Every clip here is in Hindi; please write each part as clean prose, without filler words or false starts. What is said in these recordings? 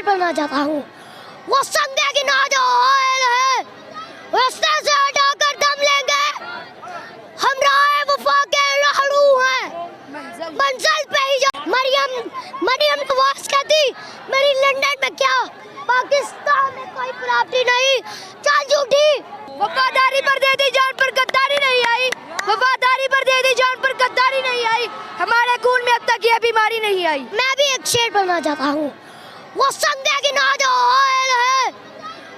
शेर बनना चाहता हूँ। वो संगे की नाज ऑयल है, रास्ते से हटाकर दम लेंगे। हम राह वफा के लहड़ू हैं, मंजिल पे ही जा। मरियम नवाज कहती मेरी लंदन में क्या, पाकिस्तान में कोई प्रॉपर्टी नहीं। चल झूठी, वफादारी पर दे दी जान पर गद्दारी नहीं आई, वफादारी पर दे दी जान पर गद्दारी नहीं आई। हमारे खून में अब तक ये बीमारी नहीं आई। मैं भी एक शेर बनना चाहता हूँ। वो संगे की नाज ऑयल है,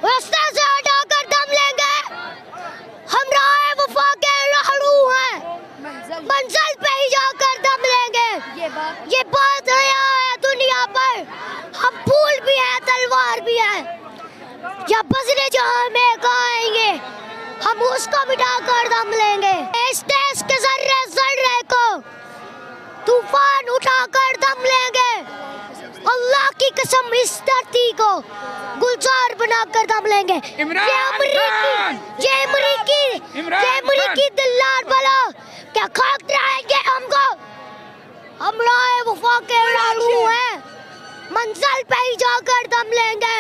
रास्ते से हटाकर दम लेंगे। हम राह वफा के लहड़ू हैं, मंजिल पे ही जाकर दम लेंगे। ये बात नया है दुनिया पर, हम फूल भी है तलवार भी है। या बजरे जहाँ में गाएंगे, हम उसको मिटा कर दम लेंगे। इस देश के जर्रे को तूफान उठाकर दम लेंगे। अल्लाह की कसम इस धरती को गुलजार बनाकर दम लेंगे। ये अमरीकी दिल्लार वाला क्या खाक रहेंगे हमको। हम राह वफा के लहड़ू हैं, मंजिल पे ही जाकर दम लेंगे।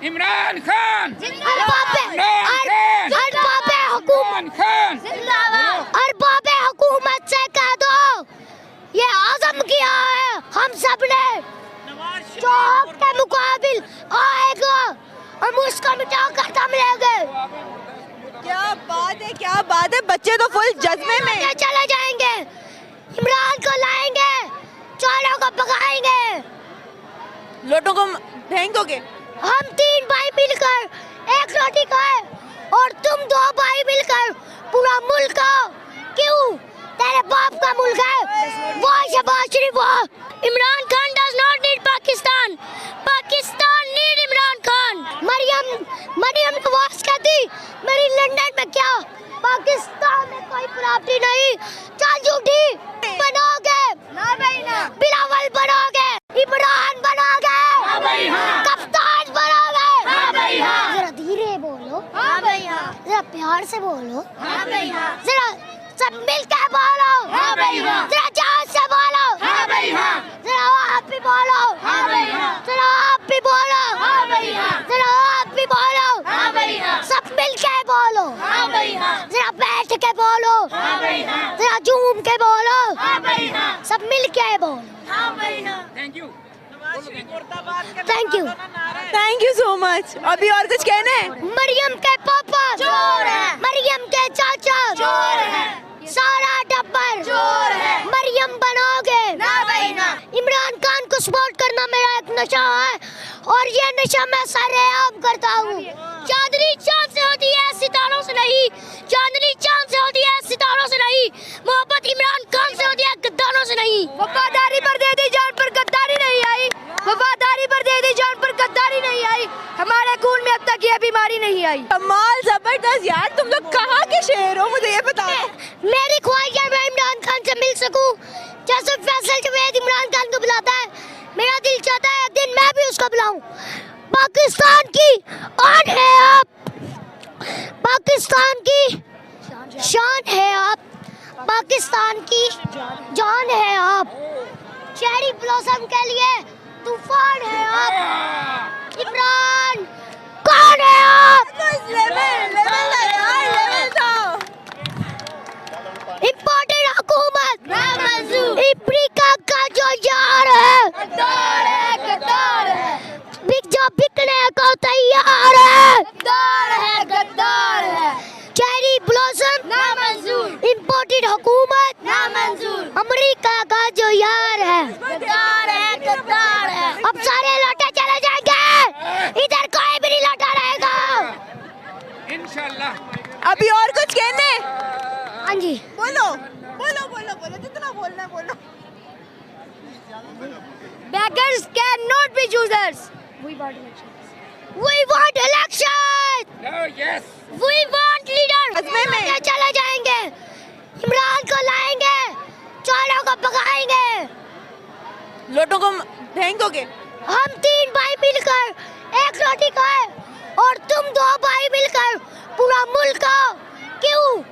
इमरान खान अरबाबे हुकूमत से कह दो ये आज़म किया है हम सब ने, जो हक के मुकाबिल आएगा हम उसको मिटा कर दम लेंगे। क्या बात है, बच्चे तो फुल जज्बे में। चले जाएंगे, इमरान को लाएंगे, चोरों को भगाएंगे, लोटों को फेंकोगे। हम 3 भाई मिलकर एक रोटी खाए और तुम 2 भाई मिलकर पूरा मुल्क खाओ। क्यों? तेरे बाप का मुल्क है। वाह शाबाश शरीफ वाह। Imran Khan does not need Pakistan, Pakistan need Imran Khan. Maryam Nawaz कहती मेरी लंदन में क्या, पाकिस्तान में कोई प्रॉपर्टी नहीं। चल झूठी, बनोगे बिलावल, बनोगे इमरान, बनोगे कप्तान, बनोगे। जरा धीरे बोलो, जरा प्यार से बोलो, जरा सब मिल के बोलो, जरा जान से बोलो, जरा आप भी बोलो, जरा आप भी बोलो, जरा आप भी बोलो, सब मिल के बोलो, जरा बैठ के बोलो, जरा झूम के बोलो, सब मिल के बोलो। Thank you so much. अभी और कुछ कहना है? मरियम के पापा चोर है, मरियम के चाचा चोर है, सारा टब्बर चोर है। मरियम बनोगे ना भाई ना। इमरान खान को सपोर्ट करना मेरा एक नशा है और ये नशा मैं सरेआम करता हूँ। चांदनी चांद से होती है सितारों से नहीं, चांदनी चांद से होती है सितारों से नहीं। मोहब्बत इमरान खान से होती है गद्दारों से नहीं। वफादारी पर दे दी जान पर गद्दारी नहीं आई, वफादारी पर दे दी जान पर गद्दारी नहीं आई। हमारे खून में अब तक ये बीमारी नहीं आई। कमाल, जबरदस्त यार, तुम लोग कहाँ के शेर हो मुझे ये बताओ। मेरी ख्वाहिश है मैं इमरान खान से मिल सकूं, जैसे फैसल जवेद इमरान खान को बुलाता है। मेरा दिल चाहता है एक दिन मैं भी उसको बुलाऊं। पाकिस्तान की आन है आप, पाकिस्तान की शान है आप, पाकिस्तान की जान है आप। चेरी ब्लॉसम के लिए तूफान है आप। इमरान कौन है आप? इम्पोर्टेड हुकूमत ना मंजूर, अफ्रीका का जो यार है गद्दार है, गद्दार है। जो बिकने को तैयार है गद्दार है। चेरी ब्लॉसम ना मंजूर, इम्पोर्टेड हुकूमत ना मंजूर। अमेरिका का जो यार है गद्दार है। अब सारे लौटे चले जाएंगे, इधर कोई भी नहीं लौटा रहेगा इंशाल्लाह। अभी और कुछ कहने? हाँ जी बोलो बोलो बोलो बोलो, जितना बोलना है बोलो। Beggars cannot be choosers. We want election. Oh, yes. We want leader. में चले जाएंगे, इमरान को लाएंगे, चोरों को भगाएंगे, लोटों को फेंकोगे। हम 3 भाई मिलकर एक रोटी खाए और तुम 2 भाई मिलकर पूरा मुल्क खाओ। क्यों?